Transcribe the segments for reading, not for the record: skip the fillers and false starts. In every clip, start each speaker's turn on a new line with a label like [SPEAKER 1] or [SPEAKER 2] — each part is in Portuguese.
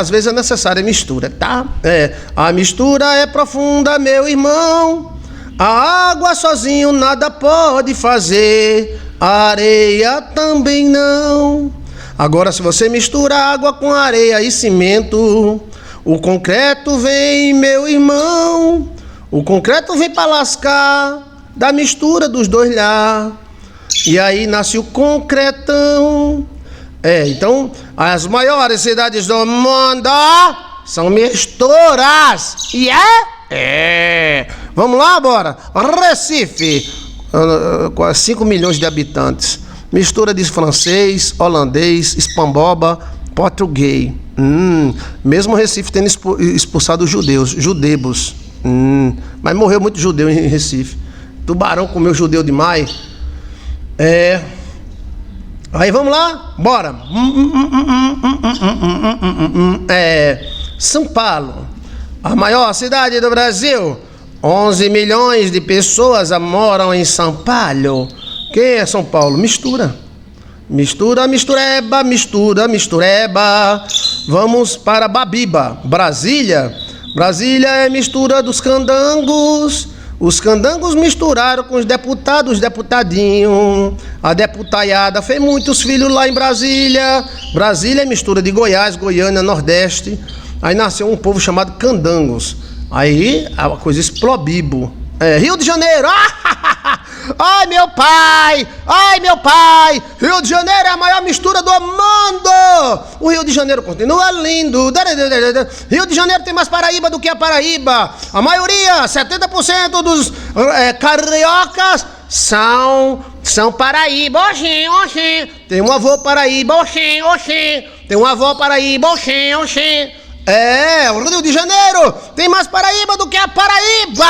[SPEAKER 1] Às vezes é necessária a mistura, tá? A mistura é profunda, meu irmão. A água sozinho nada pode fazer, a areia também não. Agora, se você mistura água com areia e cimento, o concreto vem, meu irmão. O concreto vem para lascar da mistura dos dois lá. E aí nasce o concretão. Então, as maiores cidades do mundo são misturas. Vamos lá, bora. Recife, 5 milhões de habitantes. Mistura de francês, holandês, espanboba, português. Mesmo Recife tendo expulsado os judebos. Mas morreu muito judeu em Recife. Tubarão comeu judeu demais. Aí vamos lá, bora. São Paulo, a maior cidade do Brasil. 11 milhões de pessoas moram em São Paulo. Quem é São Paulo? Mistura. Mistura, mistureba, mistura, mistureba. Vamos para Babiba, Brasília. Brasília é mistura dos candangos. Os candangos misturaram com os deputados, deputadinho. A deputaiada fez muitos filhos lá em Brasília. Brasília é mistura de Goiás, Goiânia, Nordeste. Aí nasceu um povo chamado candangos. Aí a coisa explodiu. Rio de Janeiro. Ai, meu pai! Ai, meu pai! Rio de Janeiro é a maior mistura do mundo! O Rio de Janeiro continua lindo. Rio de Janeiro tem mais Paraíba do que a Paraíba. A maioria, 70% dos cariocas são Paraíba. Oxi. Tem um avô Paraíba. Oxi. Tem uma avó Paraíba. Oxi. O Rio de Janeiro tem mais Paraíba do que a Paraíba.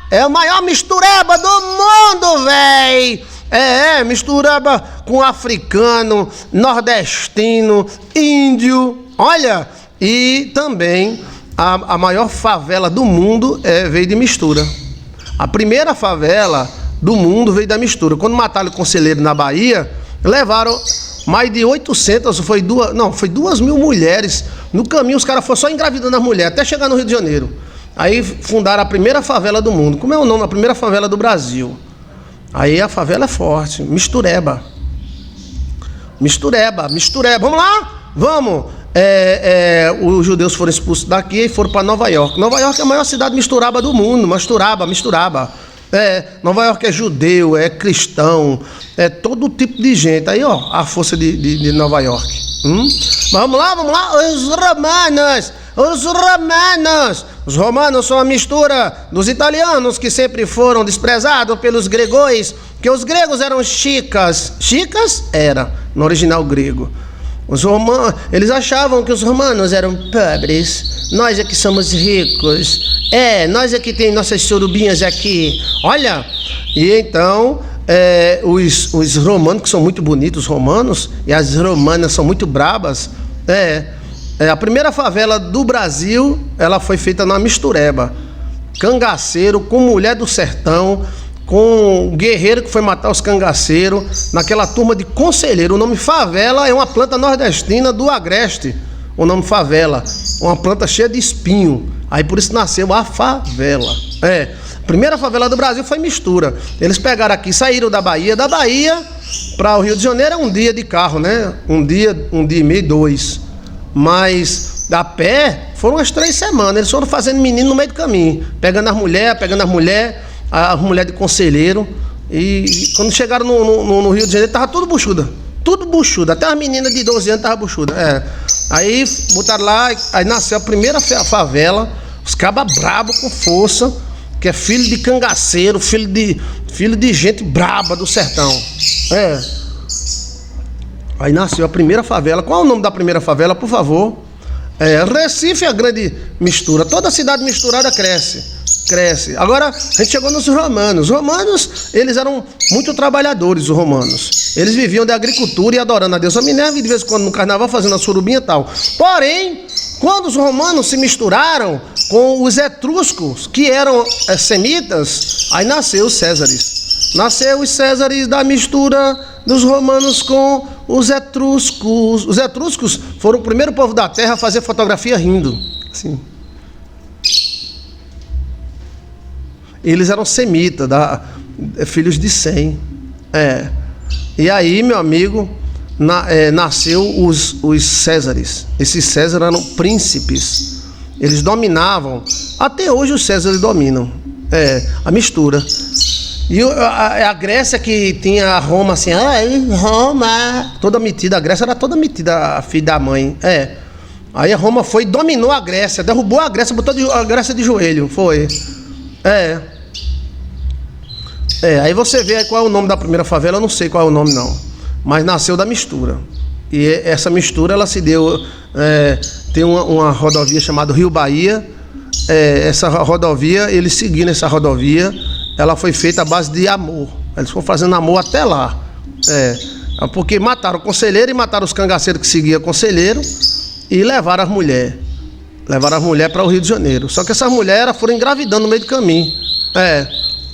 [SPEAKER 1] É a maior mistureba do mundo, véi. Mistureba com africano, nordestino, índio. Olha, e também a maior favela do mundo veio de mistura. A primeira favela do mundo veio da mistura. Quando mataram o conselheiro na Bahia, levaram mais de 800, foi 2.000 mulheres. No caminho os caras foram só engravidando as mulheres, até chegar no Rio de Janeiro. Aí fundaram a primeira favela do mundo. Como é o nome? A primeira favela do Brasil. Aí a favela é forte. Mistureba. Vamos lá? Vamos. Os judeus foram expulsos daqui e foram para Nova York. Nova York é a maior cidade misturaba do mundo. Misturaba. Nova York é judeu, é cristão, é todo tipo de gente. Aí, ó, a força de Nova York. Vamos lá. Os romanos são a mistura dos italianos, que sempre foram desprezados pelos gregos, que os gregos eram chicas. Chicas? Era, no original grego. Os romanos, eles achavam que os romanos eram pobres. Nós é que somos ricos. Nós é que tem nossas surubinhas aqui. Olha, e então os romanos, que são muito bonitos, os romanos, e as romanas são muito brabas. A primeira favela do Brasil, ela foi feita na mistureba. Cangaceiro com mulher do sertão, com um guerreiro que foi matar os cangaceiros, naquela turma de conselheiro. O nome favela é uma planta nordestina do agreste. O nome favela, uma planta cheia de espinho. Aí por isso nasceu a favela. A primeira favela do Brasil foi mistura. Eles pegaram aqui, saíram da Bahia para o Rio de Janeiro é um dia de carro, né? Um dia e meio, 2. Mas a pé foram umas 3 semanas. Eles foram fazendo menino no meio do caminho, pegando as mulheres de conselheiro. E quando chegaram no Rio de Janeiro, tava tudo buchuda. Até as meninas de 12 anos tava buchuda. Aí botaram lá, aí nasceu a primeira favela. Os cabas brabos com força, que é filho de cangaceiro, filho de gente braba do sertão. Aí nasceu a primeira favela. Qual é o nome da primeira favela, por favor? Recife é a grande mistura. Toda cidade misturada cresce. Agora, a gente chegou nos romanos. Os romanos, eles eram muito trabalhadores, os romanos. Eles viviam da agricultura e adorando a Deus. A Minerva, de vez em quando, no carnaval, fazendo a surubinha e tal. Porém, quando os romanos se misturaram com os etruscos, que eram semitas, aí nasceu os Césares da mistura dos romanos com os etruscos. etruscos. Os etruscos foram o primeiro povo da terra a fazer fotografia rindo. Assim. Eles eram semitas, filhos de Sem. E aí, meu amigo, nasceu os Césares. Esses Césares eram príncipes. Eles dominavam. Até hoje os Césares dominam. A mistura. E a Grécia que tinha a Roma assim, Roma, toda metida. A Grécia era toda metida, a filha da mãe. Aí a Roma foi e dominou a Grécia, derrubou a Grécia, botou a Grécia de joelho. Foi. Aí você vê aí qual é o nome da primeira favela, eu não sei qual é o nome não. Mas nasceu da mistura. E essa mistura, ela se deu... tem uma rodovia chamada Rio Bahia. Essa rodovia, eles seguindo essa rodovia, ela foi feita à base de amor. Eles foram fazendo amor até lá. Porque mataram o conselheiro e mataram os cangaceiros que seguiam o conselheiro e levaram as mulheres. Levaram as mulheres para o Rio de Janeiro. Só que essas mulheres foram engravidando no meio do caminho.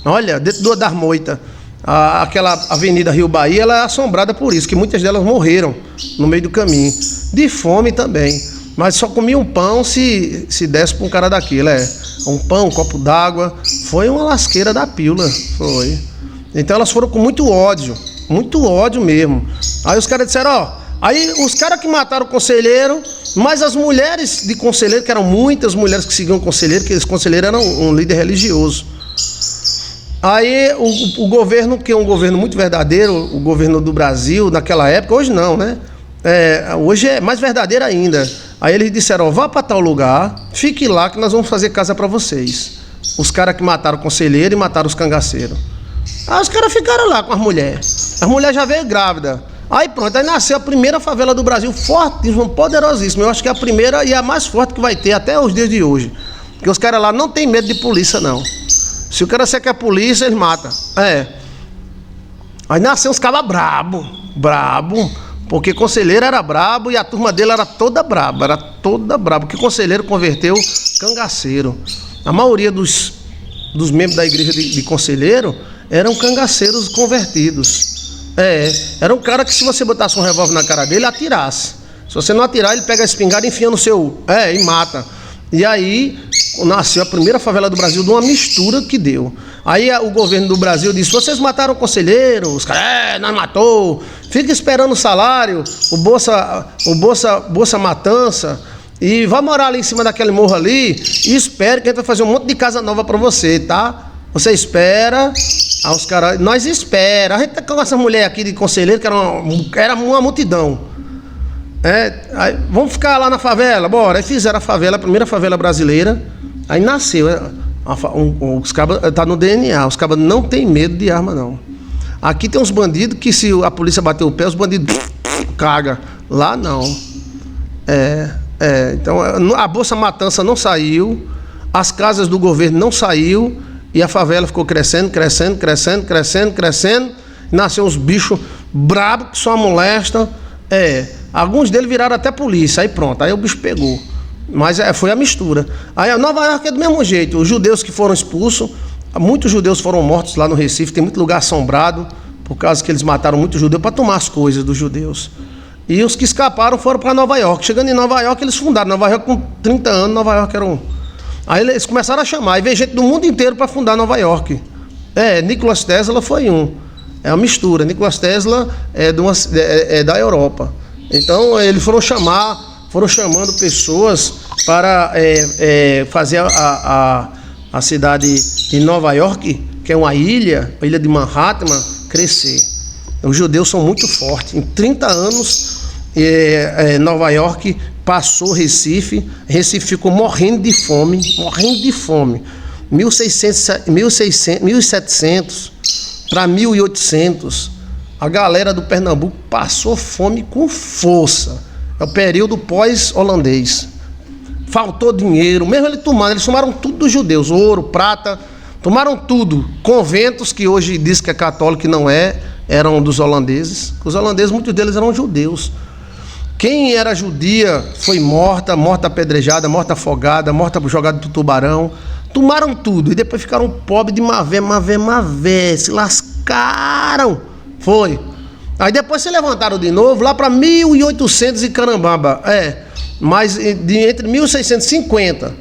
[SPEAKER 1] Olha, dentro das moitas. Aquela avenida Rio Bahia, ela é assombrada por isso, que muitas delas morreram no meio do caminho. De fome também. Mas só comia um pão se desse para um cara daquilo. Um pão, um copo d'água. Foi uma lasqueira da pílula. Foi. Então elas foram com muito ódio mesmo. Aí os caras disseram, aí os caras que mataram o conselheiro, mas as mulheres de conselheiro, que eram muitas mulheres que seguiam o conselheiro, que esse conselheiro era um líder religioso. Aí o governo, que é um governo muito verdadeiro, o governo do Brasil naquela época, hoje não, né? Hoje é mais verdadeiro ainda. Aí eles disseram, vá para tal lugar, fique lá que nós vamos fazer casa para vocês. Os caras que mataram o conselheiro e mataram os cangaceiros. Aí os caras ficaram lá com as mulheres. As mulheres já veio grávida. Aí pronto, aí nasceu a primeira favela do Brasil, fortíssima, poderosíssima. Eu acho que é a primeira e a mais forte que vai ter até os dias de hoje. Porque os caras lá não tem medo de polícia, não. Se o cara quer a polícia, eles matam. Aí nasceu uns cabas brabo. Porque conselheiro era brabo e a turma dele era toda braba. Porque conselheiro converteu cangaceiro. A maioria dos membros da igreja de conselheiro eram cangaceiros convertidos. Era um cara que se você botasse um revólver na cara dele, atirasse. Se você não atirar, ele pega a espingarda e enfia no seu... e mata. E aí nasceu a primeira favela do Brasil de uma mistura que deu. Aí o governo do Brasil disse, vocês mataram o conselheiro, os caras, nós matou, fica esperando o salário, o Bolsa Matança, e vai morar ali em cima daquele morro ali, e espere que a gente vai fazer um monte de casa nova pra você, tá? Você espera, aí os caras, nós espera, a gente tá com essa mulher aqui de conselheiro, que era uma multidão. Aí, vamos ficar lá na favela, bora. Aí fizeram a favela, a primeira favela brasileira. Aí nasceu. Os cabas, tá no DNA. Os cabas não tem medo de arma, não. Aqui tem uns bandidos que, se a polícia bater o pé, os bandidos cagam. Lá não. Então a Bolsa Matança não saiu, as casas do governo não saiu, e a favela ficou crescendo. Nasceu uns bichos brabos que só molestam. Alguns deles viraram até polícia, aí pronto, aí o bicho pegou. Mas foi a mistura. Aí a Nova York é do mesmo jeito. Os judeus que foram expulsos, muitos judeus foram mortos lá no Recife, tem muito lugar assombrado, por causa que eles mataram muitos judeus para tomar as coisas dos judeus. E os que escaparam foram para Nova York. Chegando em Nova York, eles fundaram. Nova York com 30 anos, Nova York era um... Aí eles começaram a chamar, e veio gente do mundo inteiro para fundar Nova York. Nikola Tesla foi um. É uma mistura. Nikola Tesla é da Europa. Então eles foram chamando pessoas para fazer a cidade de Nova York, que é uma ilha, a ilha de Manhattan, crescer. Os judeus são muito fortes. Em 30 anos, Nova York passou Recife ficou morrendo de fome. 1700 para 1800. A galera do Pernambuco passou fome com força. É o período pós-holandês. Faltou dinheiro, mesmo eles tomaram tudo dos judeus, ouro, prata, tomaram tudo. Conventos que hoje diz que é católico e não eram dos holandeses. Os holandeses, muitos deles eram judeus. Quem era judia foi morta apedrejada, morta afogada, morta jogada do tubarão. Tomaram tudo e depois ficaram pobres de má vé, se lascaram. Foi. Aí depois se levantaram de novo lá para 1800 e carambaba. Mas entre 1650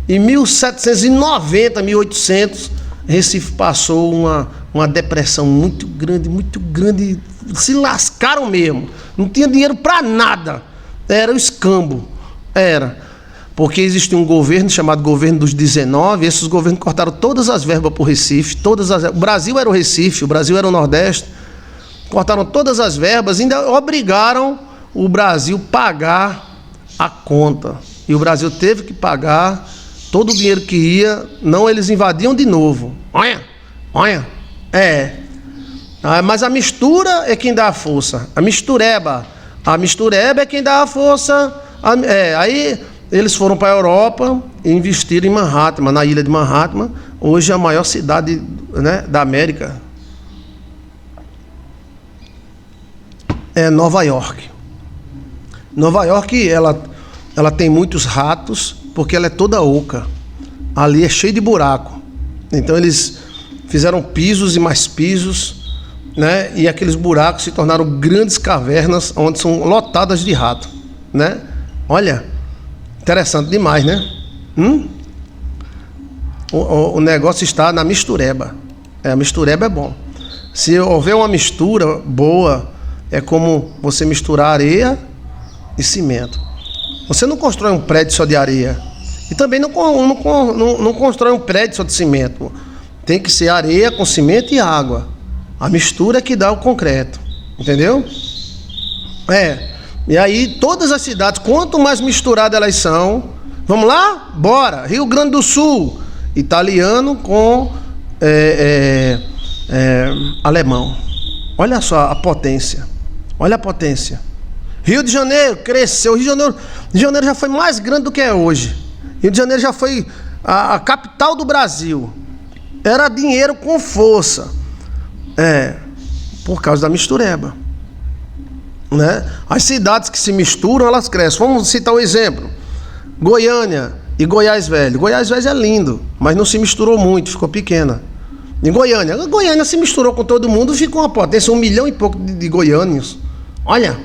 [SPEAKER 1] e 1790, 1800, Recife passou uma depressão muito grande. Se lascaram mesmo. Não tinha dinheiro para nada. Era o escambo. Porque existia um governo chamado Governo dos 19, esses governos cortaram todas as verbas para o Recife, o Brasil era o Recife, o Brasil era o Nordeste, cortaram todas as verbas e ainda obrigaram o Brasil a pagar a conta. E o Brasil teve que pagar todo o dinheiro que ia, não, eles invadiam de novo. Olha. Mas a mistura é quem dá a força, a mistureba é quem dá a força. Aí eles foram para a Europa e investiram em Manhattan, na ilha de Manhattan, hoje é a maior cidade, né, da América. É Nova York. Nova York, ela tem muitos ratos, porque ela é toda oca. Ali é cheio de buraco. Então eles fizeram pisos e mais pisos, né? E aqueles buracos se tornaram grandes cavernas, onde são lotadas de rato, né? Olha, interessante demais, né? O negócio está na mistureba. A mistureba é bom. Se houver uma mistura boa, é como você misturar areia e cimento. Você não constrói um prédio só de areia. E também não constrói um prédio só de cimento. Tem que ser areia com cimento e água. A mistura é que dá o concreto. Entendeu? E aí todas as cidades, quanto mais misturadas elas são... Vamos lá? Bora! Rio Grande do Sul. Italiano com alemão. Olha só a potência. Olha a potência. Rio de Janeiro cresceu. Rio de Janeiro já foi mais grande do que é hoje. Rio de Janeiro já foi a capital do Brasil. Era dinheiro com força. Por causa da mistureba, né? As cidades que se misturam, elas crescem. Vamos citar um exemplo. Goiânia e Goiás Velho. Goiás Velho é lindo, mas não se misturou muito, ficou pequena. Em Goiânia se misturou com todo mundo, ficou uma potência, 1 milhão e pouco de goiânios. Olha.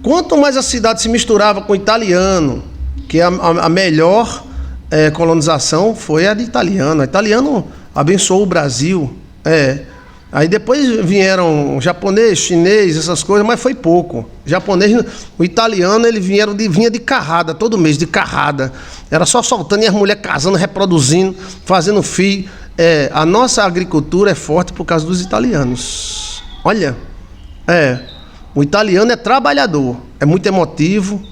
[SPEAKER 1] Quanto mais a cidade se misturava com o italiano, que a melhor colonização foi a de italiano. O italiano abençoou o Brasil. Aí depois vieram japonês, chinês, essas coisas, mas foi pouco. O italiano, ele vinha de carrada, todo mês, de carrada. Era só soltando e as mulheres casando, reproduzindo, fazendo filho. A nossa agricultura é forte por causa dos italianos. Olha, o italiano é trabalhador, é muito emotivo.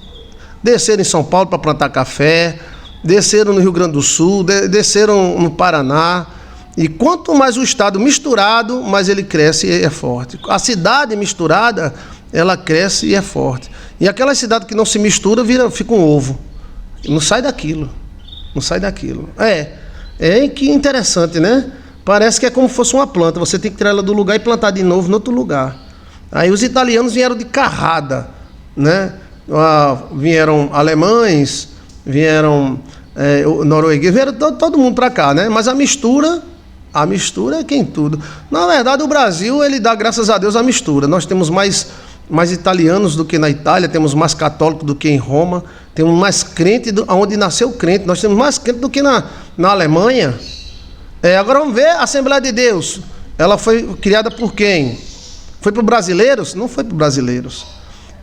[SPEAKER 1] Desceram em São Paulo para plantar café, desceram no Rio Grande do Sul, desceram no Paraná. E quanto mais o estado misturado, mais ele cresce e é forte. A cidade misturada, ela cresce e é forte. E aquela cidade que não se mistura, fica um ovo. Não sai daquilo. Que interessante, né? Parece que é como se fosse uma planta. Você tem que tirar ela do lugar e plantar de novo em outro lugar. Aí os italianos vieram de carrada, né? Vieram alemães, vieram noruegueses, vieram todo mundo para cá, né? Mas a mistura é quem tudo. Na verdade, o Brasil, ele dá graças a Deus a mistura. Nós temos mais italianos do que na Itália, temos mais católicos do que em Roma, temos mais crente onde nasceu crente, nós temos mais crente do que na Alemanha. Agora vamos ver a Assembleia de Deus. Ela foi criada por quem? Foi para brasileiros? Não foi para brasileiros.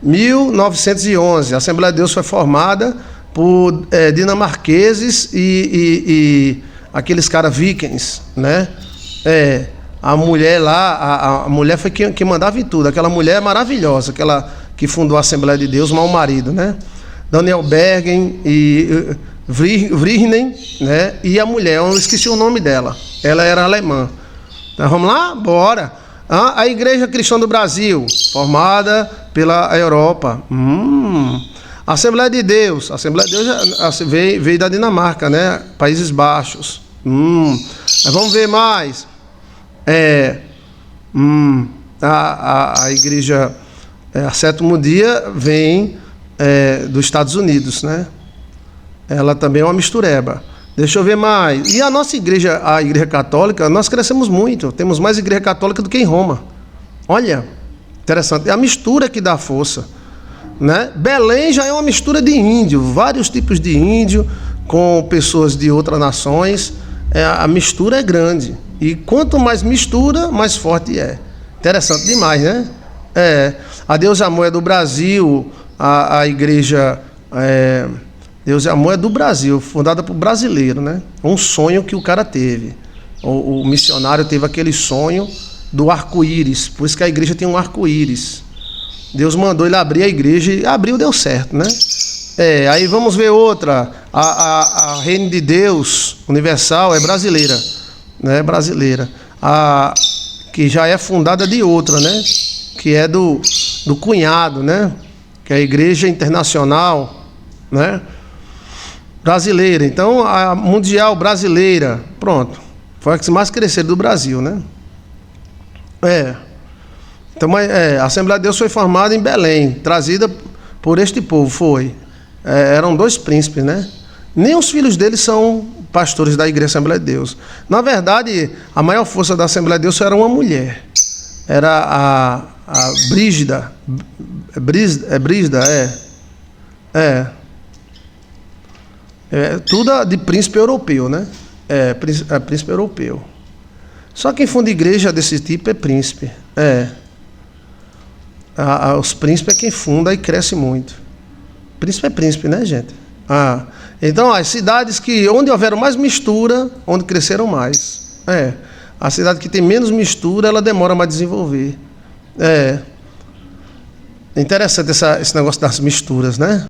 [SPEAKER 1] 1911, a Assembleia de Deus foi formada por dinamarqueses e aqueles caras vikings, né? A mulher lá, a mulher foi quem mandava em tudo. Aquela mulher maravilhosa, aquela que fundou a Assembleia de Deus, mau marido, né? Daniel Bergen e Vrihnen, né? E a mulher, eu esqueci o nome dela. Ela era alemã. Então vamos lá? Bora! A Igreja Cristã do Brasil, formada pela Europa. A Assembleia de Deus veio da Dinamarca, né? Países Baixos. Vamos ver mais. A Igreja Sétimo Dia vem dos Estados Unidos, né? Ela também é uma mistureba. Deixa eu ver mais. E a nossa igreja, a Igreja Católica, nós crescemos muito. Temos mais Igreja Católica do que em Roma. Olha, interessante. É a mistura que dá força, né? Belém já é uma mistura de índio, vários tipos de índio com pessoas de outras nações. A mistura é grande. E quanto mais mistura, mais forte é. Interessante demais, né? A Deus e Amor é do Brasil, a igreja Deus e Amor é do Brasil, fundada por brasileiro, né? Um sonho que o cara teve. O missionário teve aquele sonho do arco-íris, por isso que a igreja tem um arco-íris. Deus mandou ele abrir a igreja e abriu, deu certo, né? Aí vamos ver outra. A Reino de Deus Universal é brasileira, né? Brasileira. Que já é fundada de outra, né? Que é do cunhado, né? Que é a Igreja Internacional, né? Brasileira. Então, a Mundial Brasileira, pronto. Foi a que mais cresceu do Brasil, né? Então, a Assembleia de Deus foi formada em Belém, trazida por este povo, foi. Eram 2 príncipes, né? Nem os filhos deles são pastores da Igreja Assembleia de Deus. Na verdade, a maior força da Assembleia de Deus era uma mulher. Era a Brígida. Brígida. Tudo de príncipe europeu, né? Príncipe europeu. Só quem funda igreja desse tipo é príncipe. Os príncipes é quem funda e cresce muito. Príncipe é príncipe, né, gente? Então, as cidades onde houveram mais mistura, onde cresceram mais. A cidade que tem menos mistura, ela demora mais a desenvolver. É interessante esse negócio das misturas, né?